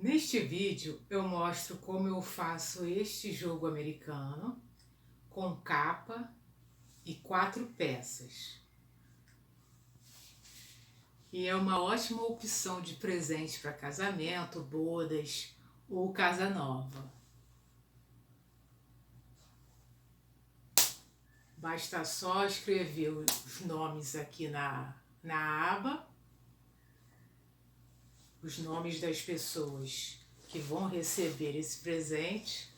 Neste vídeo eu mostro como eu faço este jogo americano com capa e 4 peças. E é uma ótima opção de presente para casamento, bodas ou casa nova. Basta só escrever os nomes aqui na aba, os nomes das pessoas que vão receber esse presente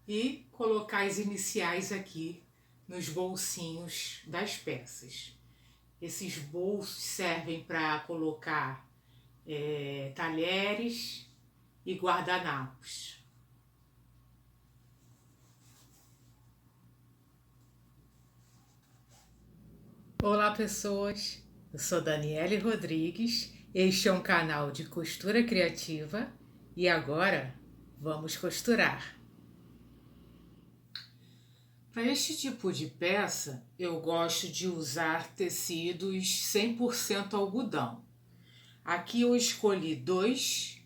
e colocar as iniciais aqui nos bolsinhos das peças. Esses bolsos servem para colocar talheres e guardanapos. Olá pessoas, eu sou Daniele Rodrigues, este é um canal de costura criativa e agora vamos costurar. Para este tipo de peça eu gosto de usar tecidos 100% algodão. Aqui eu escolhi 2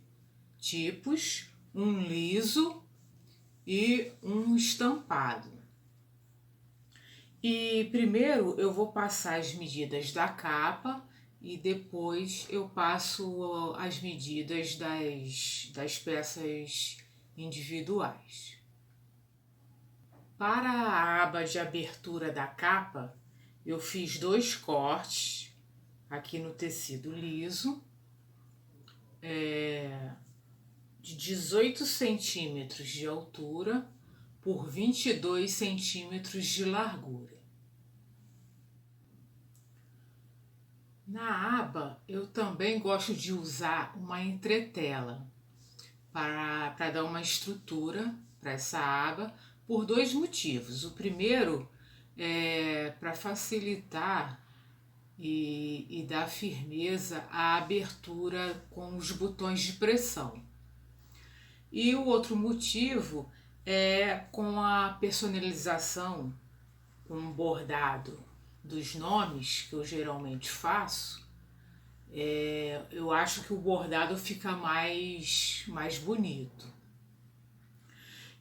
tipos, um liso e um estampado. E primeiro eu vou passar as medidas da capa e depois eu passo as medidas das peças individuais. Para a aba de abertura da capa, eu fiz 2 cortes aqui no tecido liso, de 18 centímetros de altura por 22 centímetros de largura. Na aba, eu também gosto de usar uma entretela para dar uma estrutura para essa aba, por 2 motivos. O primeiro é para facilitar e dar firmeza à abertura com os botões de pressão. E o outro motivo é com a personalização, com o bordado dos nomes que eu geralmente faço, eu acho que o bordado fica mais bonito.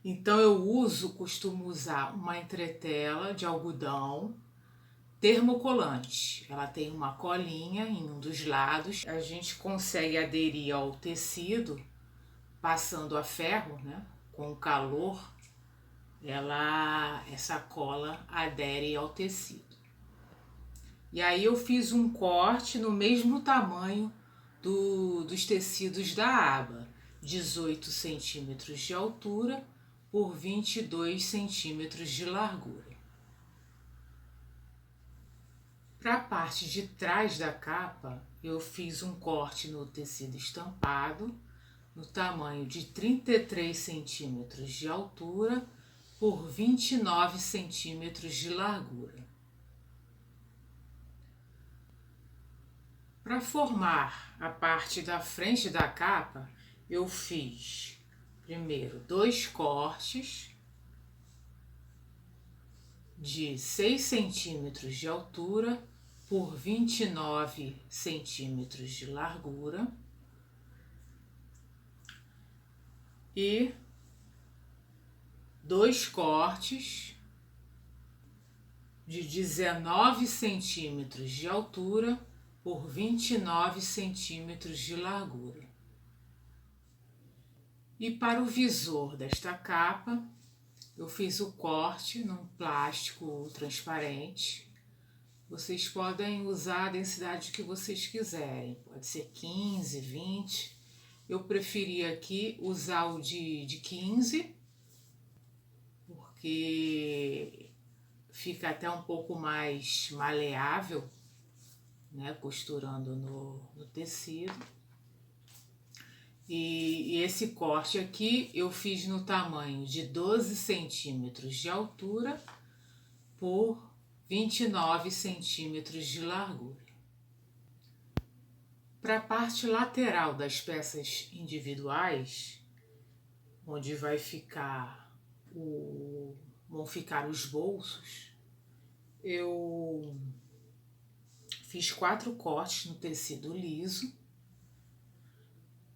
Então eu costumo usar uma entretela de algodão termocolante. Ela tem uma colinha em um dos lados. A gente consegue aderir ao tecido passando a ferro, né? Com o calor, essa cola adere ao tecido. E aí eu fiz um corte no mesmo tamanho dos tecidos da aba, 18 centímetros de altura por 22 centímetros de largura. Para a parte de trás da capa, eu fiz um corte no tecido estampado, no tamanho de 33 centímetros de altura por 29 centímetros de largura. Para formar a parte da frente da capa, eu fiz primeiro 2 cortes de 6 centímetros de altura por 29 centímetros de largura e 2 cortes de 19 centímetros de altura por 29 centímetros de largura. E para o visor desta capa, eu fiz o corte num plástico transparente. Vocês podem usar a densidade que vocês quiserem, pode ser 15, 20. Eu preferi aqui usar o de 15, porque fica até um pouco mais maleável, né, costurando no tecido. E esse corte aqui eu fiz no tamanho de 12 centímetros de altura por 29 centímetros de largura. Para a parte lateral das peças individuais, onde vão ficar os bolsos, eu fiz 4 cortes no tecido liso.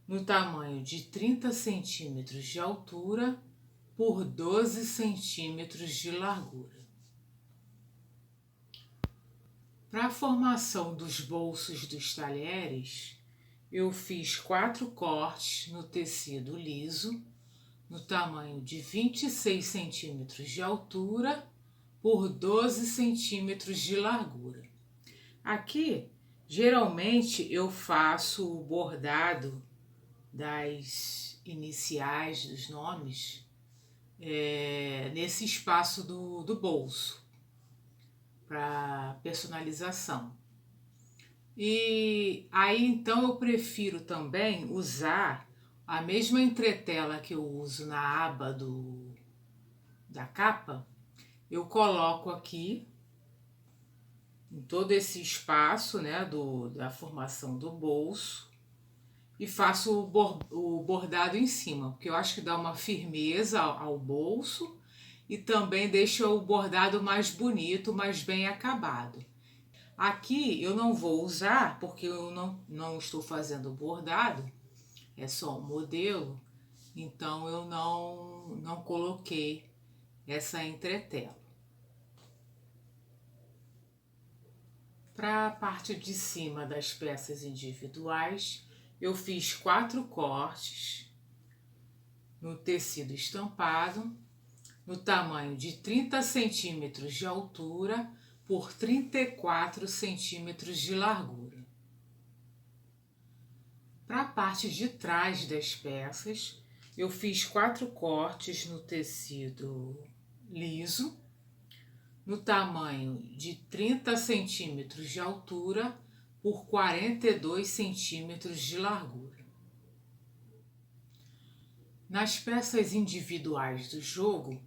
no tamanho de 30 centímetros de altura por 12 centímetros de largura. Para a formação dos bolsos dos talheres, eu fiz 4 cortes no tecido liso, no tamanho de 26 centímetros de altura por 12 centímetros de largura. Aqui, geralmente, eu faço o bordado das iniciais, dos nomes, nesse espaço do bolso, para personalização. E aí, então, eu prefiro também usar a mesma entretela que eu uso na aba da capa. Eu coloco aqui em todo esse espaço, né, da formação do bolso, e faço o bordado em cima, porque eu acho que dá uma firmeza ao bolso e também deixa o bordado mais bonito, mais bem acabado. Aqui eu não vou usar, porque eu não estou fazendo bordado, é só um modelo, então eu não coloquei essa entretela. Para a parte de cima das peças individuais, eu fiz 4 cortes no tecido estampado, no tamanho de 30 centímetros de altura por 34 centímetros de largura. Para a parte de trás das peças, eu fiz 4 cortes no tecido liso, no tamanho de 30 centímetros de altura por 42 centímetros de largura. Nas peças individuais do jogo,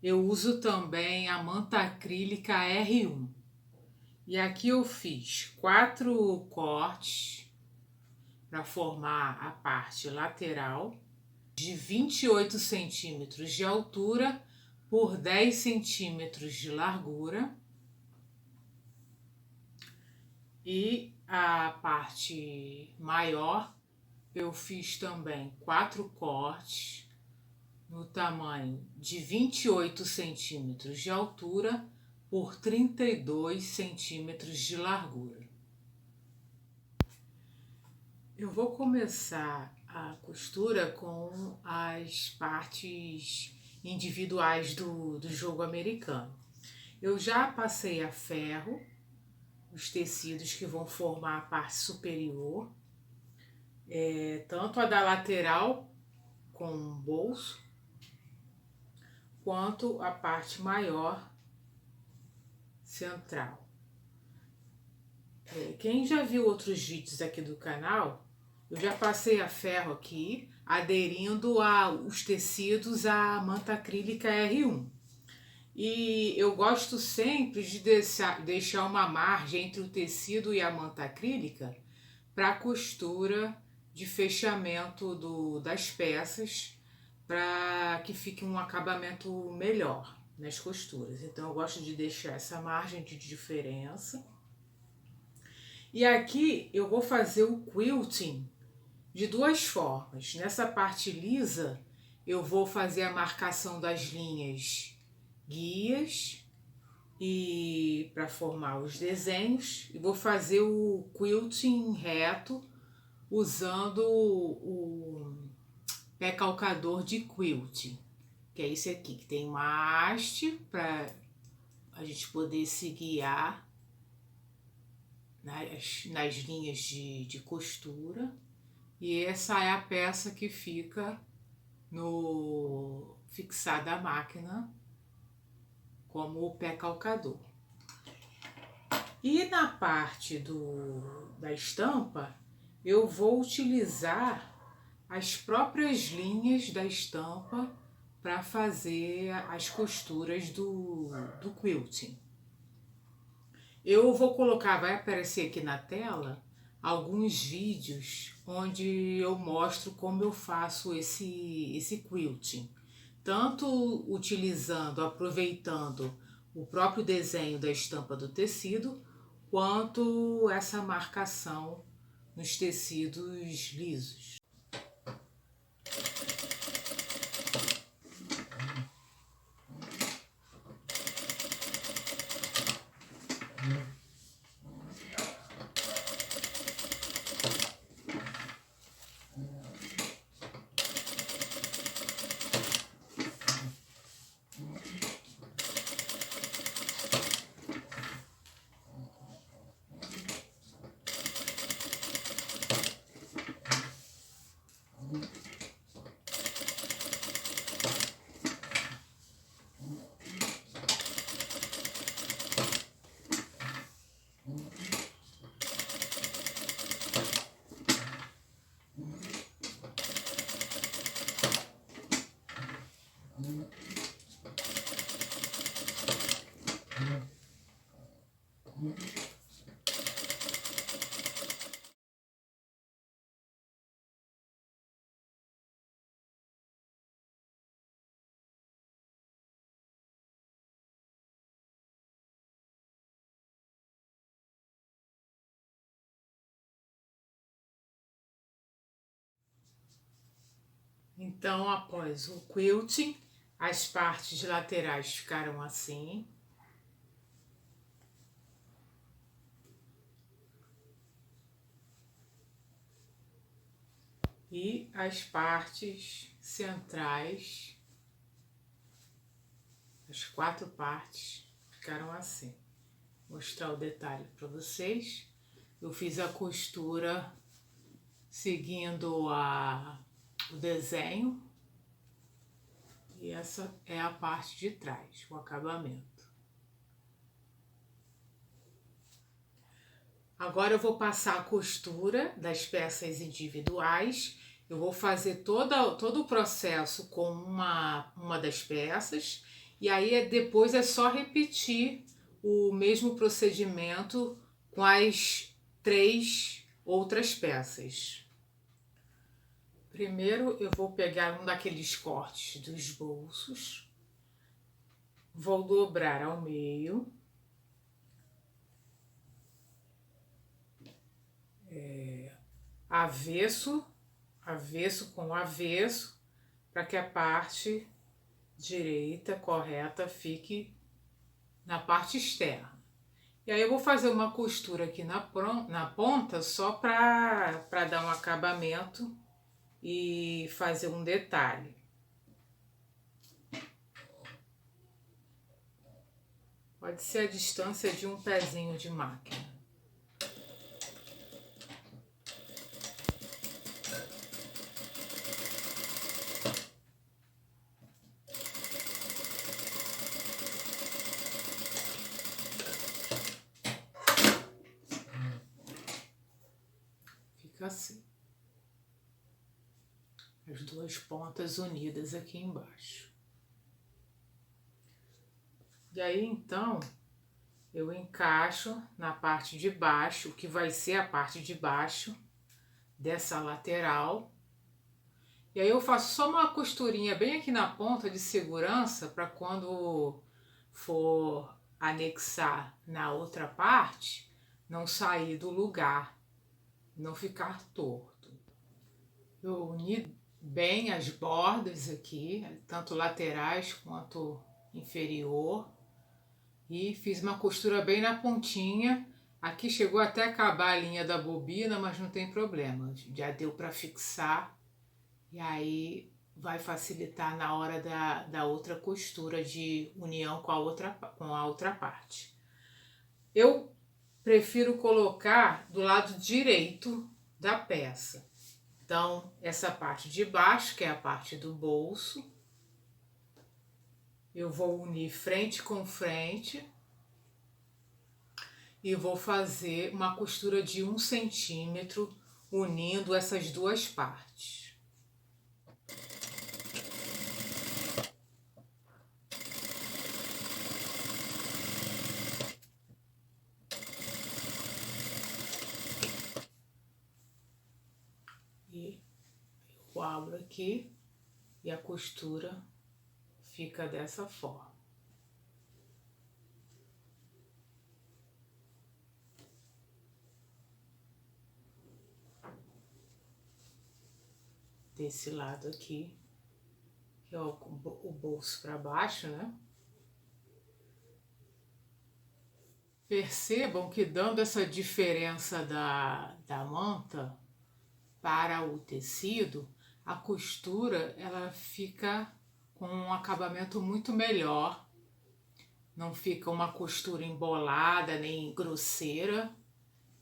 eu uso também a manta acrílica R1. E aqui eu fiz 4 cortes para formar a parte lateral de 28 centímetros de altura por 10 centímetros de largura. E a parte maior eu fiz também 4 cortes no tamanho de 28 centímetros de altura por 32 centímetros de largura. Eu vou começar a costura com as partes individuais do jogo americano. Eu já passei a ferro os tecidos que vão formar a parte superior, tanto a da lateral com bolso, quanto a parte maior central. Quem já viu outros vídeos aqui do canal, eu já passei a ferro aqui, aderindo os tecidos à manta acrílica R1. E eu gosto sempre de deixar uma margem entre o tecido e a manta acrílica para a costura de fechamento das peças, para que fique um acabamento melhor nas costuras. Então eu gosto de deixar essa margem de diferença. E aqui eu vou fazer o quilting de 2 formas. Nessa parte lisa eu vou fazer a marcação das linhas guias e para formar os desenhos, e vou fazer o quilting reto usando o pé calcador de quilting, que é esse aqui, que tem uma haste para a gente poder se guiar nas linhas de costura. E essa é a peça que fica fixada à máquina como o pé calcador. E na parte da estampa, eu vou utilizar as próprias linhas da estampa para fazer as costuras do quilting. Eu vou colocar, vai aparecer aqui na tela, alguns vídeos onde eu mostro como eu faço esse quilting. Tanto aproveitando o próprio desenho da estampa do tecido, quanto essa marcação nos tecidos lisos. Então, após o quilting, as partes laterais ficaram assim. E as partes centrais, as 4 partes, ficaram assim. Vou mostrar o detalhe para vocês. Eu fiz a costura seguindo o desenho. E essa é a parte de trás, o acabamento. Agora eu vou passar a costura das peças individuais. Eu vou fazer todo o processo com uma das peças. E aí depois é só repetir o mesmo procedimento com as 3 outras peças. Primeiro eu vou pegar um daqueles cortes dos bolsos, vou dobrar ao meio, avesso com avesso, para que a parte direita correta fique na parte externa. E aí eu vou fazer uma costura aqui na ponta só para dar um acabamento e fazer um detalhe. Pode ser a distância de um pezinho de máquina. Fica assim. As 2 pontas unidas aqui embaixo. E aí, então, eu encaixo na parte de baixo, que vai ser a parte de baixo dessa lateral. E aí eu faço só uma costurinha bem aqui na ponta de segurança, para quando for anexar na outra parte, não sair do lugar, não ficar torto. Eu uni bem as bordas aqui, tanto laterais quanto inferior, e fiz uma costura bem na pontinha. Aqui chegou até acabar a linha da bobina, mas não tem problema, já deu para fixar, e aí vai facilitar na hora da outra costura de união com a outra parte. Eu prefiro colocar do lado direito da peça. Então, essa parte de baixo, que é a parte do bolso, eu vou unir frente com frente e vou fazer uma costura de 1 centímetro unindo essas 2 partes. E eu abro aqui e a costura fica dessa forma. Desse lado aqui, que é o bolso para baixo, né? Percebam que dando essa diferença da manta para o tecido, a costura ela fica com um acabamento muito melhor. Não fica uma costura embolada nem grosseira,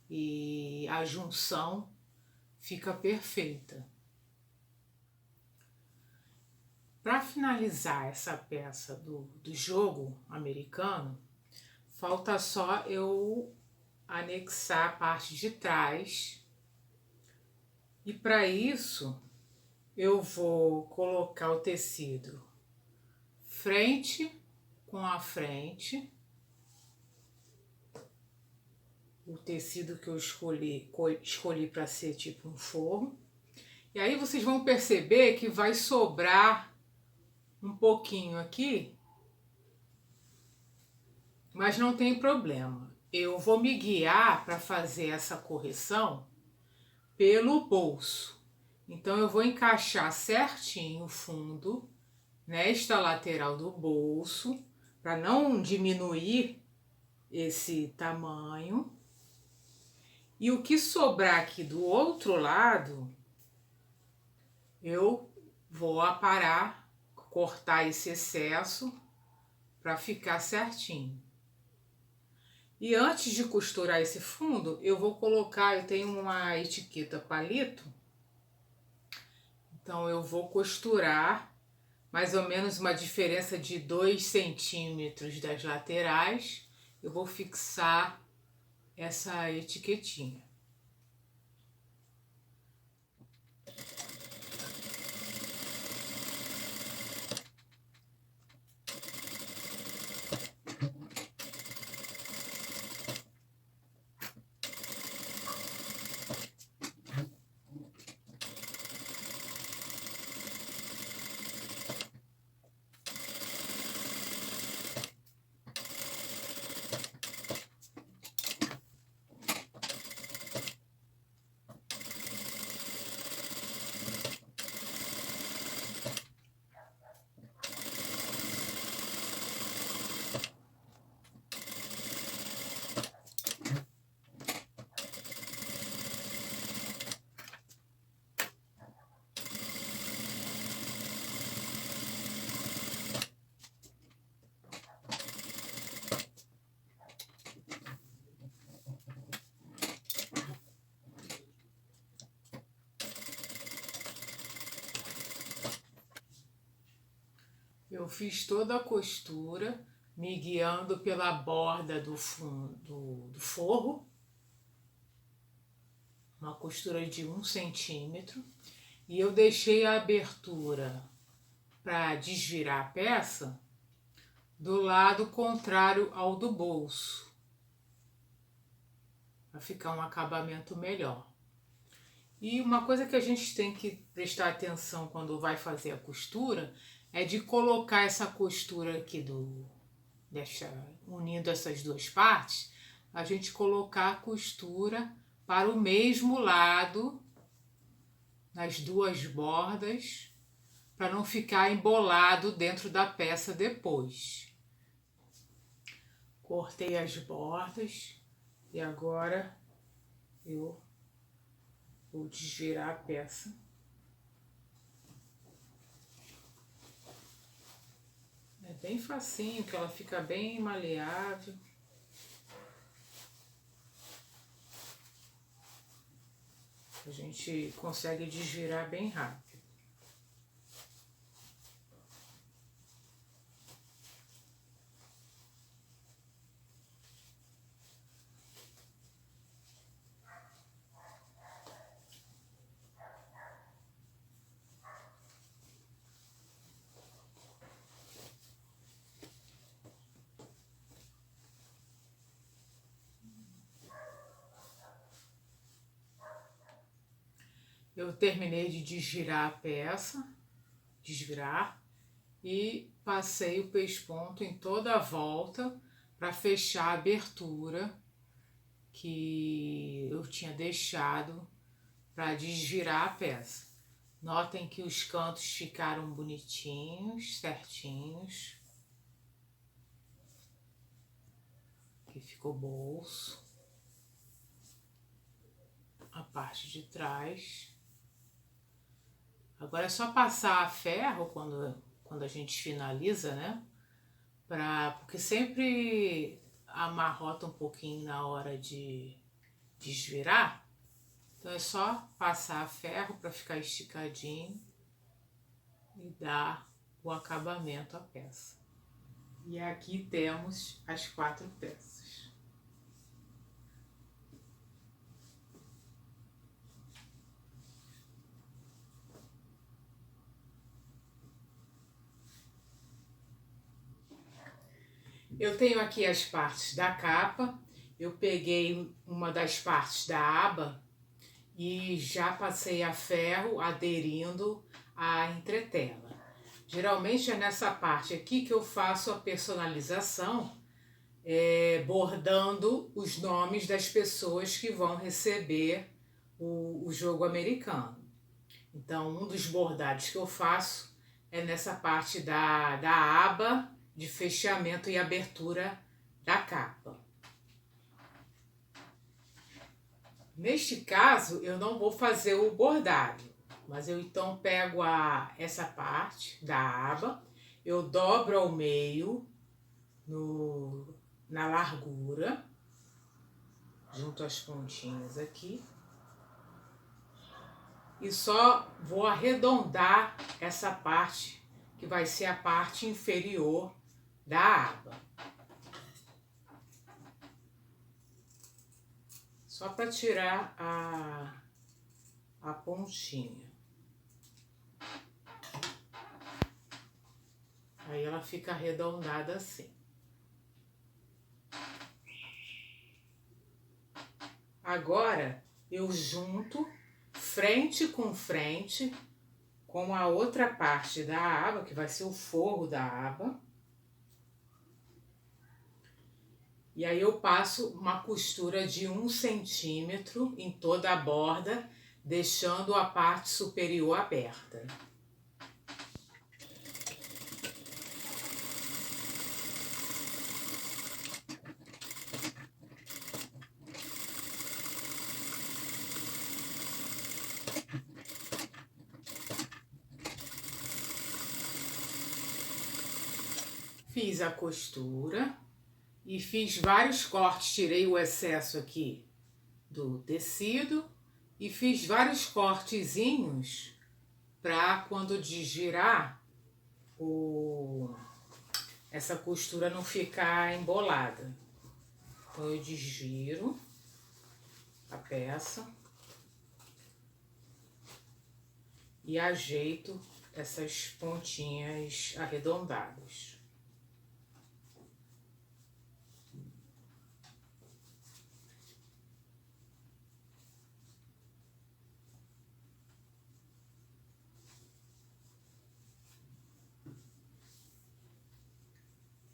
e a junção fica perfeita. Para finalizar essa peça do jogo americano, falta só eu anexar a parte de trás. E para isso eu vou colocar o tecido frente com a frente. O tecido que eu escolhi para ser tipo um forro. E aí vocês vão perceber que vai sobrar um pouquinho aqui, mas não tem problema. Eu vou me guiar para fazer essa correção pelo bolso. Então eu vou encaixar certinho o fundo nesta lateral do bolso, para não diminuir esse tamanho. E o que sobrar aqui do outro lado, eu vou aparar, cortar esse excesso para ficar certinho. E antes de costurar esse fundo, eu vou colocar, eu tenho uma etiqueta palito, então eu vou costurar mais ou menos uma diferença de 2 centímetros das laterais. Eu vou fixar essa etiquetinha. Eu fiz toda a costura, me guiando pela borda do fundo do forro, uma costura de 1 centímetro, e eu deixei a abertura para desvirar a peça do lado contrário ao do bolso, para ficar um acabamento melhor. E uma coisa que a gente tem que prestar atenção quando vai fazer a costura é de colocar essa costura aqui unindo essas duas partes, a gente colocar a costura para o mesmo lado nas duas bordas, para não ficar embolado dentro da peça depois. Cortei as bordas e agora eu vou desvirar a peça. É bem facinho, que ela fica bem maleável. A gente consegue desvirar bem rápido. Eu terminei de desvirar a peça, e passei o pesponto em toda a volta para fechar a abertura que eu tinha deixado para desvirar a peça. Notem que os cantos ficaram bonitinhos, certinhos. Aqui ficou o bolso, a parte de trás. Agora é só passar a ferro quando a gente finaliza, né? Porque sempre amarrota um pouquinho na hora de desvirar. Então é só passar a ferro para ficar esticadinho e dar o acabamento à peça. E aqui temos as 4 peças. Eu tenho aqui as partes da capa, eu peguei uma das partes da aba e já passei a ferro aderindo à entretela. Geralmente é nessa parte aqui que eu faço a personalização, bordando os nomes das pessoas que vão receber o jogo americano. Então, um dos bordados que eu faço é nessa parte da aba de fechamento e abertura da capa. Neste caso, eu não vou fazer o bordado, mas eu então pego essa parte da aba, eu dobro ao meio na largura, junto às pontinhas aqui, e só vou arredondar essa parte que vai ser a parte inferior da aba. Só para tirar a pontinha. Aí ela fica arredondada assim. Agora eu junto frente com a outra parte da aba, que vai ser o forro da aba. E aí eu passo uma costura de 1 centímetro em toda a borda, deixando a parte superior aberta. Fiz a costura e fiz vários cortes, tirei o excesso aqui do tecido e fiz vários cortezinhos para quando desgirar essa costura não ficar embolada. Então eu desgiro a peça e ajeito essas pontinhas arredondadas.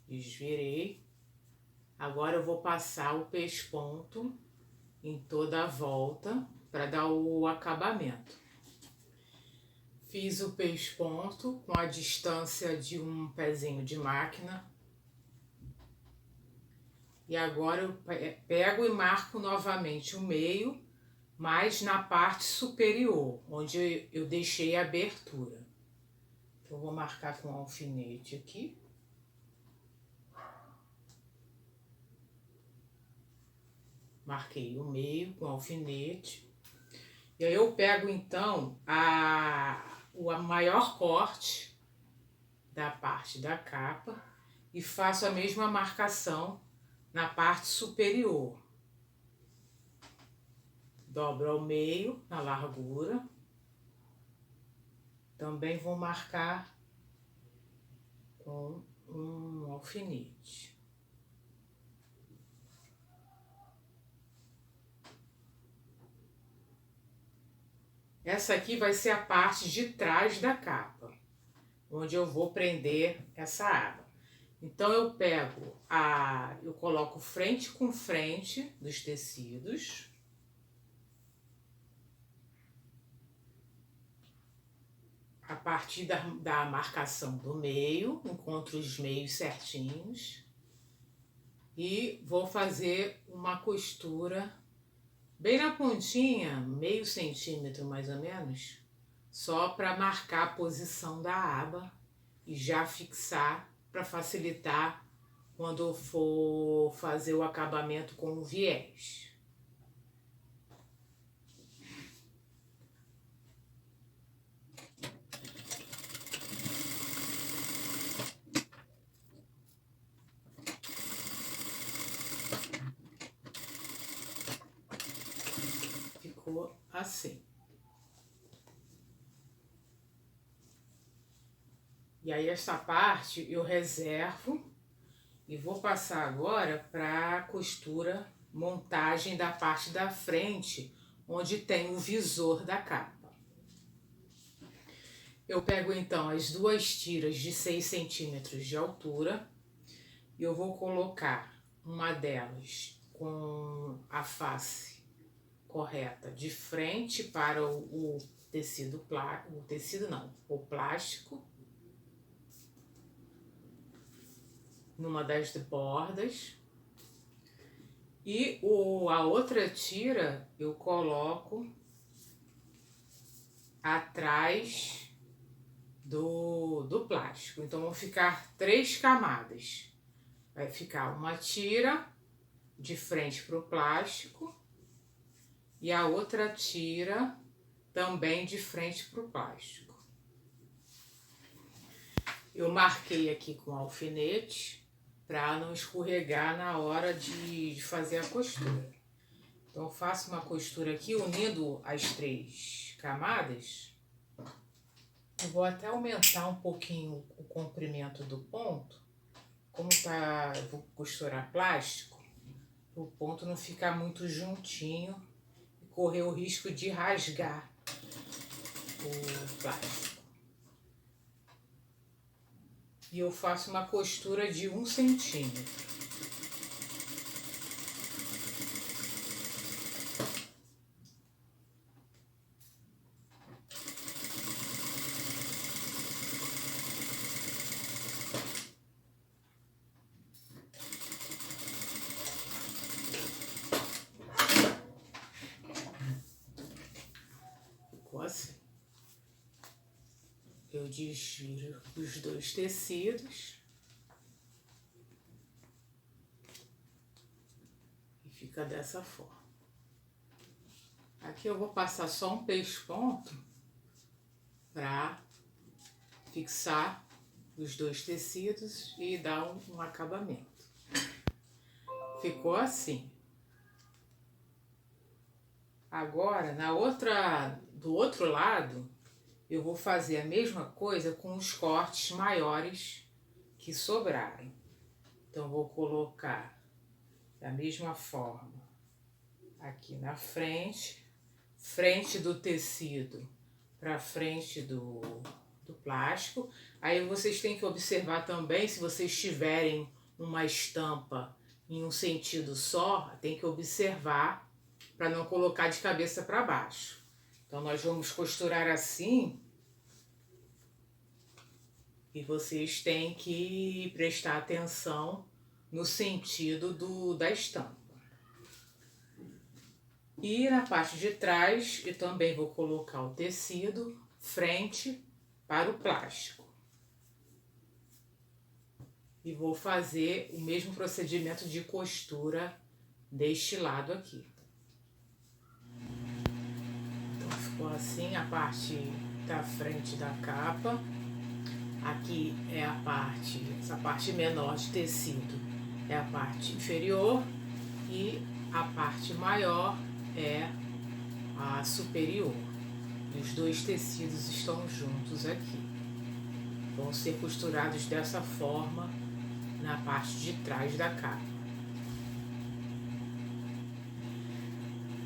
Desvirei. Agora eu vou passar o pesponto em toda a volta para dar o acabamento. Fiz o pesponto com a distância de um pezinho de máquina. E agora eu pego e marco novamente o meio, mas na parte superior, onde eu deixei a abertura. Então, eu vou marcar com um alfinete aqui. Marquei o meio com alfinete. E aí eu pego então o maior corte da parte da capa e faço a mesma marcação na parte superior. Dobro ao meio na largura. Também vou marcar com um alfinete. Essa aqui vai ser a parte de trás da capa, onde eu vou prender essa aba. Então eu pego eu coloco frente com frente dos tecidos. A partir da marcação do meio, encontro os meios certinhos. E vou fazer uma costura bem na pontinha, meio centímetro mais ou menos, só para marcar a posição da aba e já fixar para facilitar quando eu for fazer o acabamento com o viés. Ficou assim. E aí essa parte eu reservo E vou passar agora para a costura, montagem da parte da frente, onde tem o visor da capa. Eu pego então as duas tiras de 6 centímetros de altura e eu vou colocar uma delas com a face correta de frente para o tecido, o plástico, numa das bordas, e a outra tira eu coloco atrás do plástico. Então vão ficar 3 camadas. Vai ficar uma tira de frente para o plástico e a outra tira também de frente para o plástico. Eu marquei aqui com alfinete para não escorregar na hora de fazer a costura. Então eu faço uma costura aqui unindo as 3 camadas. Eu vou até aumentar um pouquinho o comprimento do ponto. Como eu vou costurar plástico, o ponto não ficar muito juntinho e correr o risco de rasgar o plástico. E eu faço uma costura de 1 centímetro. Ficou assim. Eu desviro os 2 tecidos e fica dessa forma. Aqui eu vou passar só um pesponto para fixar os 2 tecidos e dar um acabamento. Ficou assim. Agora, do outro lado, eu vou fazer a mesma coisa com os cortes maiores que sobraram. Então, vou colocar da mesma forma aqui na frente do tecido para frente do plástico. Aí vocês têm que observar também, se vocês tiverem uma estampa em um sentido só, tem que observar para não colocar de cabeça para baixo. Então nós vamos costurar assim e vocês têm que prestar atenção no sentido da estampa. E na parte de trás eu também vou colocar o tecido frente para o plástico. E vou fazer o mesmo procedimento de costura deste lado aqui. Então ficou assim a parte da frente da capa. Aqui é essa parte menor de tecido é a parte inferior e a parte maior é a superior. E os 2 tecidos estão juntos aqui. Vão ser costurados dessa forma na parte de trás da capa.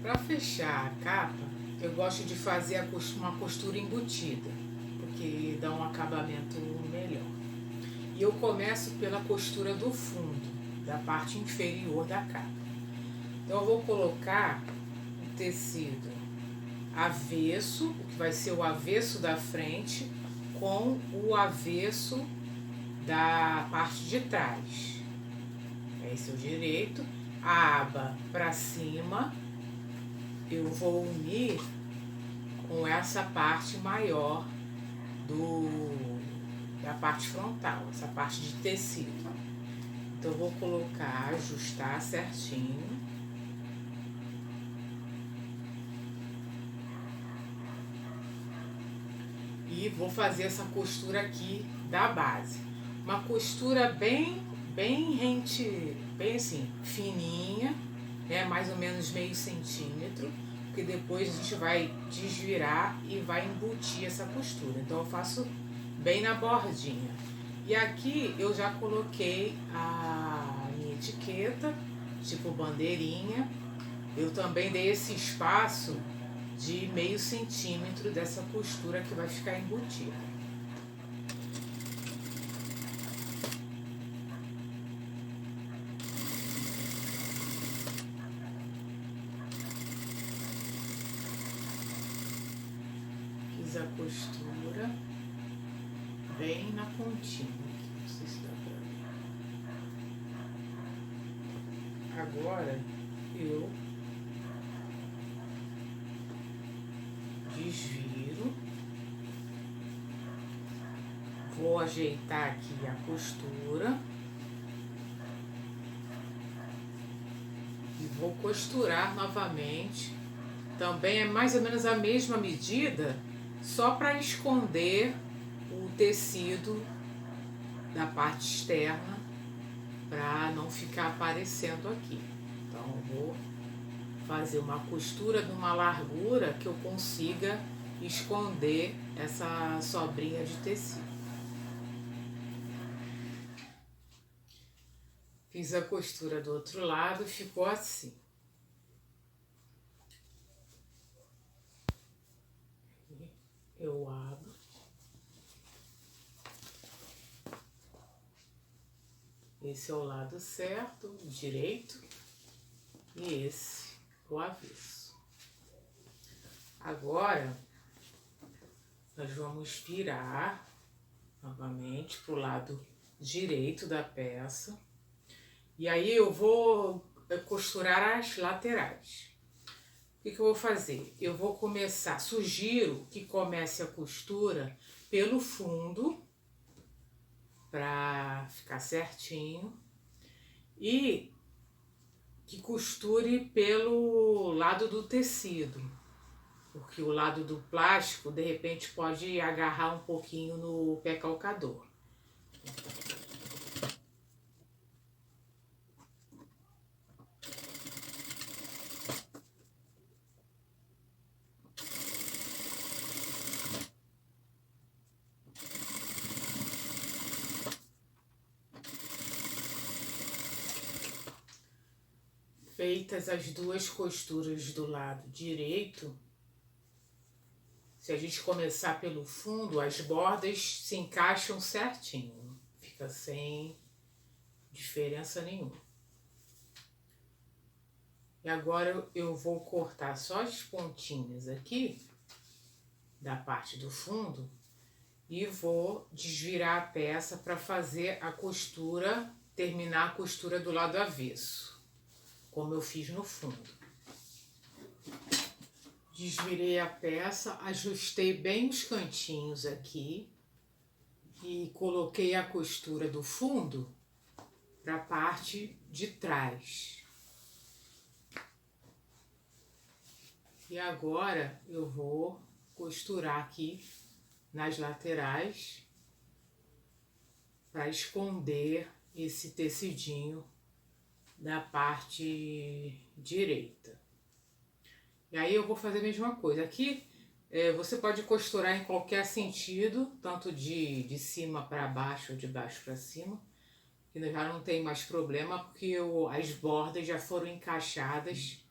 Para fechar a capa, eu gosto de fazer uma costura embutida, porque dá um acabamento melhor. E eu começo pela costura do fundo, da parte inferior da capa. Então eu vou colocar o tecido avesso, o que vai ser o avesso da frente, com o avesso da parte de trás. Esse é o direito. A aba para cima eu vou unir com essa parte maior da parte frontal, essa parte de tecido. Então eu vou colocar, ajustar certinho. E vou fazer essa costura aqui da base. Uma costura bem rente, bem assim, fininha, né? Mais ou menos meio centímetro, porque depois a gente vai desvirar e vai embutir essa costura. Então eu faço bem na bordinha. E aqui eu já coloquei etiqueta, tipo bandeirinha. Eu também dei esse espaço de meio centímetro dessa costura que vai ficar embutida. Fiz a costura bem na pontinha, não sei se dá pra ver. Agora eu desviro, vou ajeitar aqui a costura e vou costurar novamente. Também é mais ou menos a mesma medida, só para esconder o tecido da parte externa, para não ficar aparecendo aqui. Então eu vou fazer uma costura numa largura que eu consiga esconder essa sobrinha de tecido. Fiz a costura do outro lado, ficou assim. Eu abro. Esse é o lado certo, o direito, e esse o avesso. Agora, nós vamos virar novamente para o lado direito da peça. E aí eu vou costurar as laterais. O que eu vou fazer? Eu vou começar, sugiro que comece a costura pelo fundo, para ficar certinho, e que costure pelo lado do tecido, porque o lado do plástico, de repente, pode agarrar um pouquinho no pé calcador. Feitas as duas costuras do lado direito, se a gente começar pelo fundo, as bordas se encaixam certinho, fica sem diferença nenhuma. E agora eu vou cortar só as pontinhas aqui da parte do fundo e vou desvirar a peça para fazer a costura, terminar a costura do lado avesso, como eu fiz no fundo. Desvirei a peça, ajustei bem os cantinhos aqui e coloquei a costura do fundo para a parte de trás. E agora eu vou costurar aqui nas laterais para esconder esse tecidinho da parte direita. E aí eu vou fazer a mesma coisa. Aqui você pode costurar em qualquer sentido, tanto de cima para baixo ou de baixo para cima, que já não tem mais problema, porque as bordas já foram encaixadas,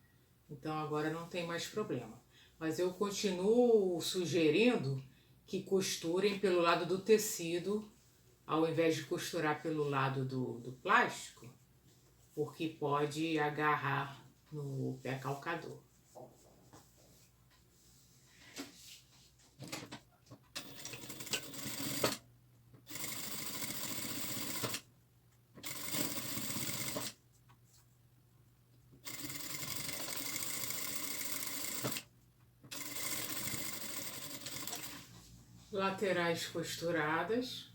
então agora não tem mais problema. Mas eu continuo sugerindo que costurem pelo lado do tecido, ao invés de costurar pelo lado do plástico, porque pode agarrar no pé calcador. Laterais costuradas.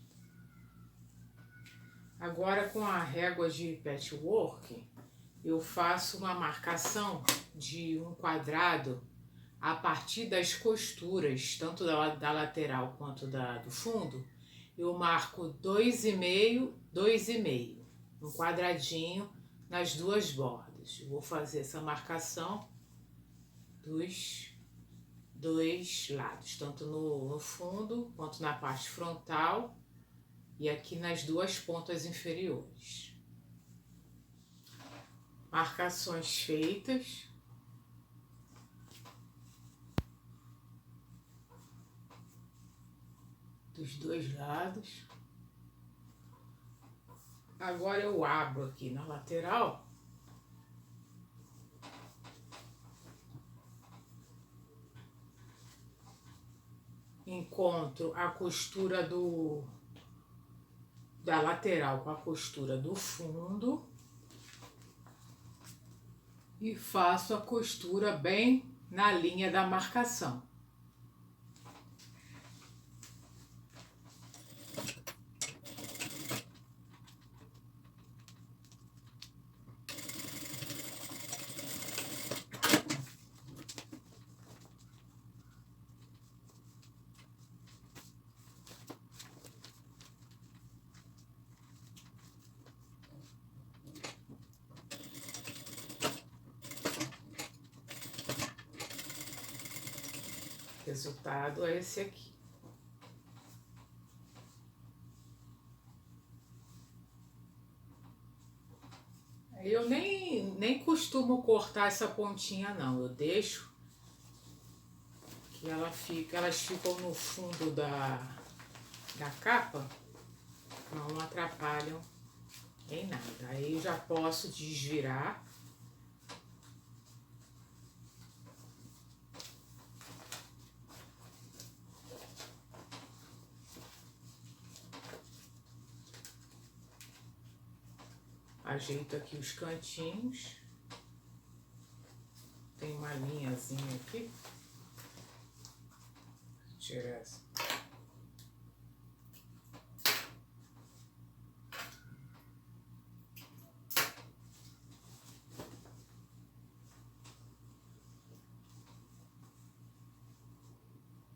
Agora com a régua de patchwork, eu faço uma marcação de um quadrado a partir das costuras, tanto da lateral quanto do fundo. Eu marco 2,5, 2,5, um quadradinho nas duas bordas. Eu vou fazer essa marcação dos dois lados, tanto no fundo quanto na parte frontal e aqui nas duas pontas inferiores. marcações feitas. Dos dois lados. Agora eu abro aqui na lateral. Encontro a costura da lateral com a costura do fundo. E faço a costura bem na linha da marcação. O resultado é esse aqui. Eu nem costumo cortar essa pontinha não, eu deixo que elas ficam no fundo da capa, não atrapalham em nada. Aí eu já posso desvirar. Ajeito aqui os cantinhos. Tem uma linhazinha aqui. Vou tirar essa.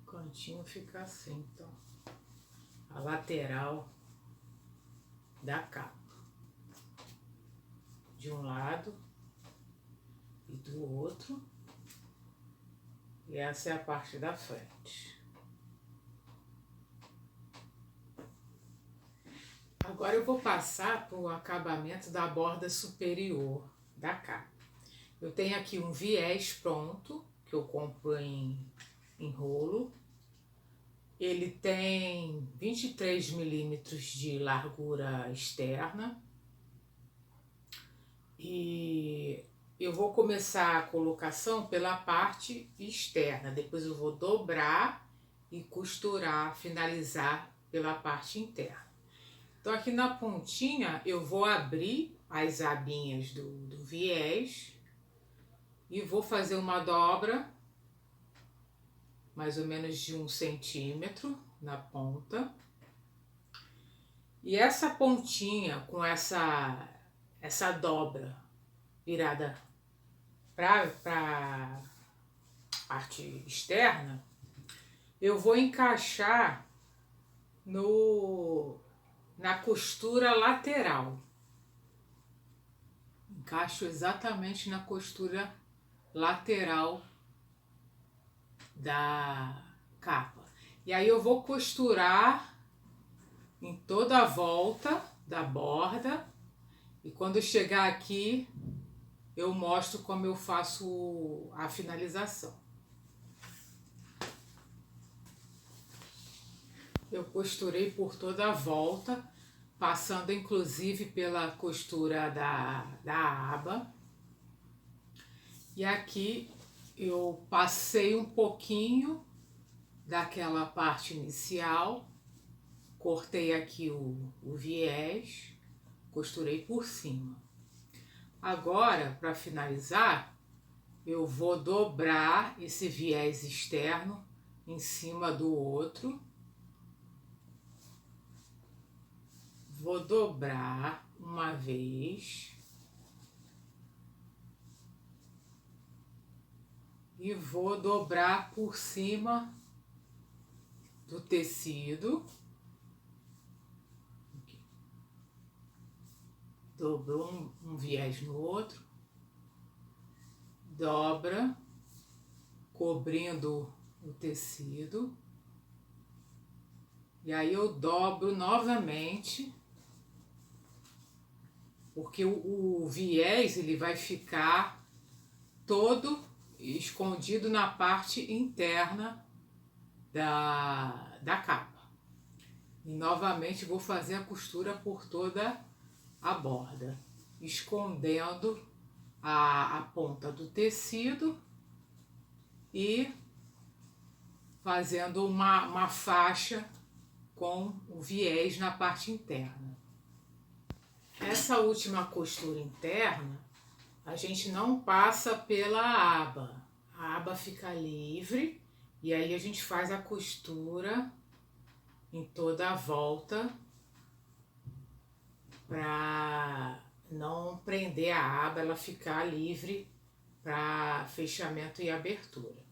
O cantinho fica assim, então. A lateral da capa. De um lado e do outro, e essa é a parte da frente. Agora eu vou passar para o acabamento da borda superior da capa. Eu tenho aqui um viés pronto, que eu compro em rolo. Ele tem 23 milímetros de largura externa. E eu vou começar a colocação pela parte externa, depois eu vou dobrar e costurar, finalizar pela parte interna. Então aqui na pontinha eu vou abrir as abinhas do viés e vou fazer uma dobra mais ou menos de 1 centímetro na ponta. E essa pontinha com essa dobra virada para parte externa, eu vou encaixar na costura lateral. Encaixo exatamente na costura lateral da capa. E aí eu vou costurar em toda a volta da borda. E quando eu chegar aqui, eu mostro como eu faço a finalização. Eu costurei por toda a volta, passando inclusive pela costura da aba. E aqui eu passei um pouquinho daquela parte inicial, cortei aqui o viés, costurei por cima. Agora, para finalizar, eu vou dobrar esse viés externo em cima do outro. Vou dobrar uma vez. E vou dobrar por cima do tecido. Dobrou um viés no outro, dobra, cobrindo o tecido, e aí eu dobro novamente porque o viés ele vai ficar todo escondido na parte interna da capa. E novamente vou fazer a costura por toda a borda, escondendo a ponta do tecido e fazendo uma faixa com o viés na parte interna. Essa última costura interna, a gente não passa pela aba. A aba fica livre e aí a gente faz a costura em toda a volta para não prender a aba, ela ficar livre para fechamento e abertura.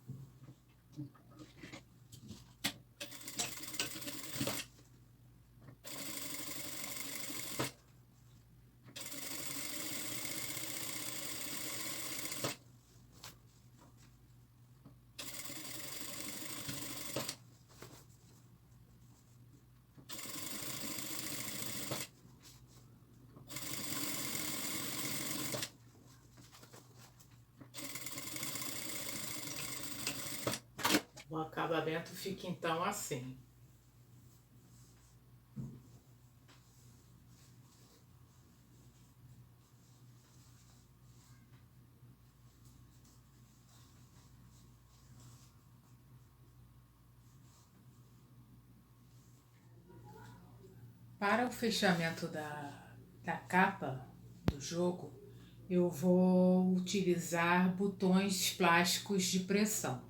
O acabamento fica então assim. Para o fechamento da capa do jogo, eu vou utilizar botões plásticos de pressão.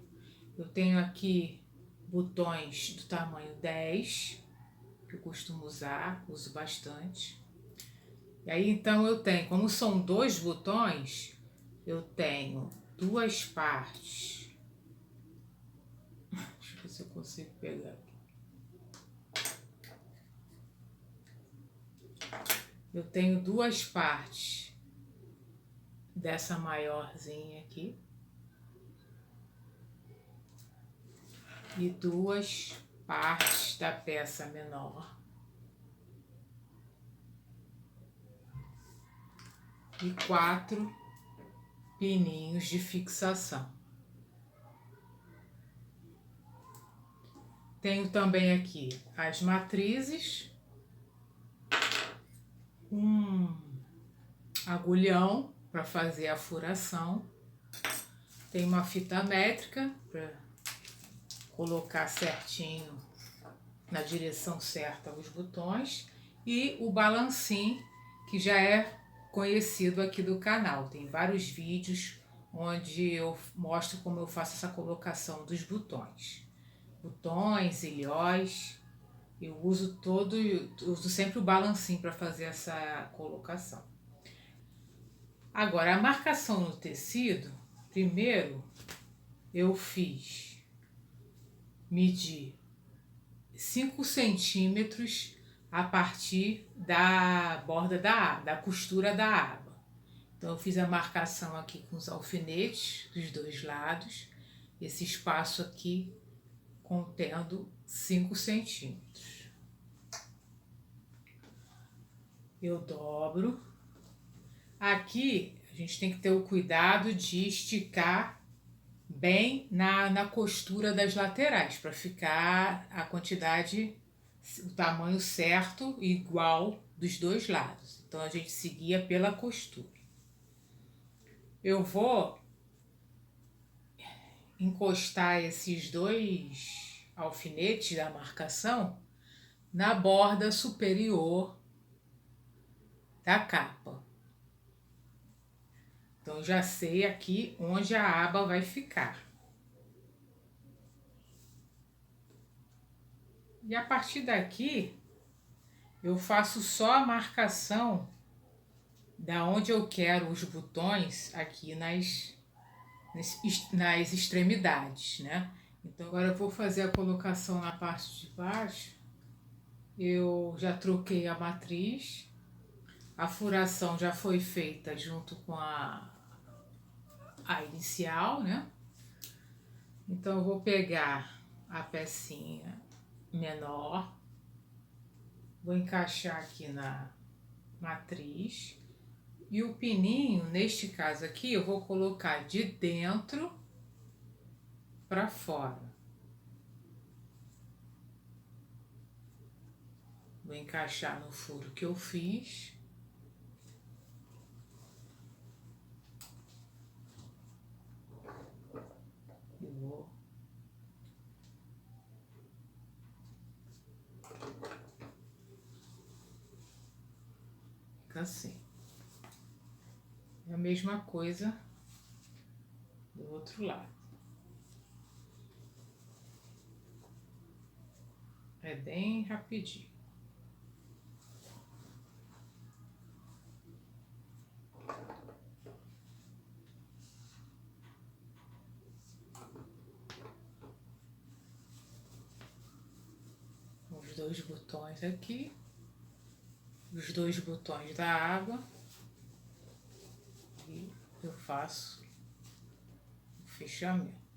Eu tenho aqui botões do tamanho 10, que eu costumo usar, uso bastante. E aí então eu tenho, como são 2 botões, eu tenho 2 partes. Deixa eu ver se eu consigo pegar aqui. Eu tenho 2 partes dessa maiorzinha aqui e 2 partes da peça menor e 4 pininhos de fixação. Tenho também aqui as matrizes, um agulhão para fazer a furação, tem uma fita métrica para colocar certinho na direção certa os botões e o balancim, que já é conhecido aqui do canal. Tem vários vídeos onde eu mostro como eu faço essa colocação dos botões. Botões, ilhóis, eu uso sempre o balancim para fazer essa colocação. Agora, a marcação no tecido, primeiro eu medi 5 centímetros a partir da borda da costura da aba. Então eu fiz a marcação aqui com os alfinetes dos 2 lados, esse espaço aqui contendo 5 centímetros. Eu dobro. Aqui a gente tem que ter o cuidado de esticar bem na costura das laterais, para ficar a quantidade, o tamanho certo e igual dos 2 lados. Então a gente seguia pela costura. Eu vou encostar esses 2 alfinetes da marcação na borda superior da capa. Então já sei aqui onde a aba vai ficar. E a partir daqui eu faço só a marcação da onde eu quero os botões aqui nas extremidades, né? Então agora eu vou fazer a colocação na parte de baixo. Eu já troquei a matriz, a furação já foi feita junto com a inicial, né? Então eu vou pegar a pecinha menor, vou encaixar aqui na matriz, E o pininho, neste caso aqui, eu vou colocar de dentro para fora. Vou encaixar no furo que eu fiz. E vou... Fica assim. É a mesma coisa do outro lado. É bem rapidinho. Os dois botões aqui. Os dois botões da aba. E eu faço o fechamento.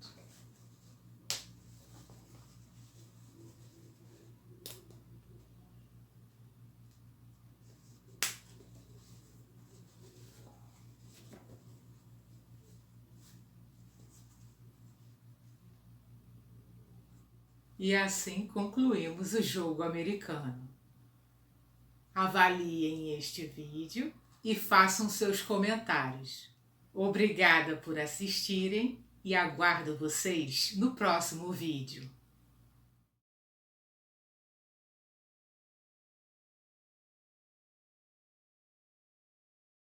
E assim concluímos o jogo americano. Avaliem este vídeo e façam seus comentários. Obrigada por assistirem e aguardo vocês no próximo vídeo.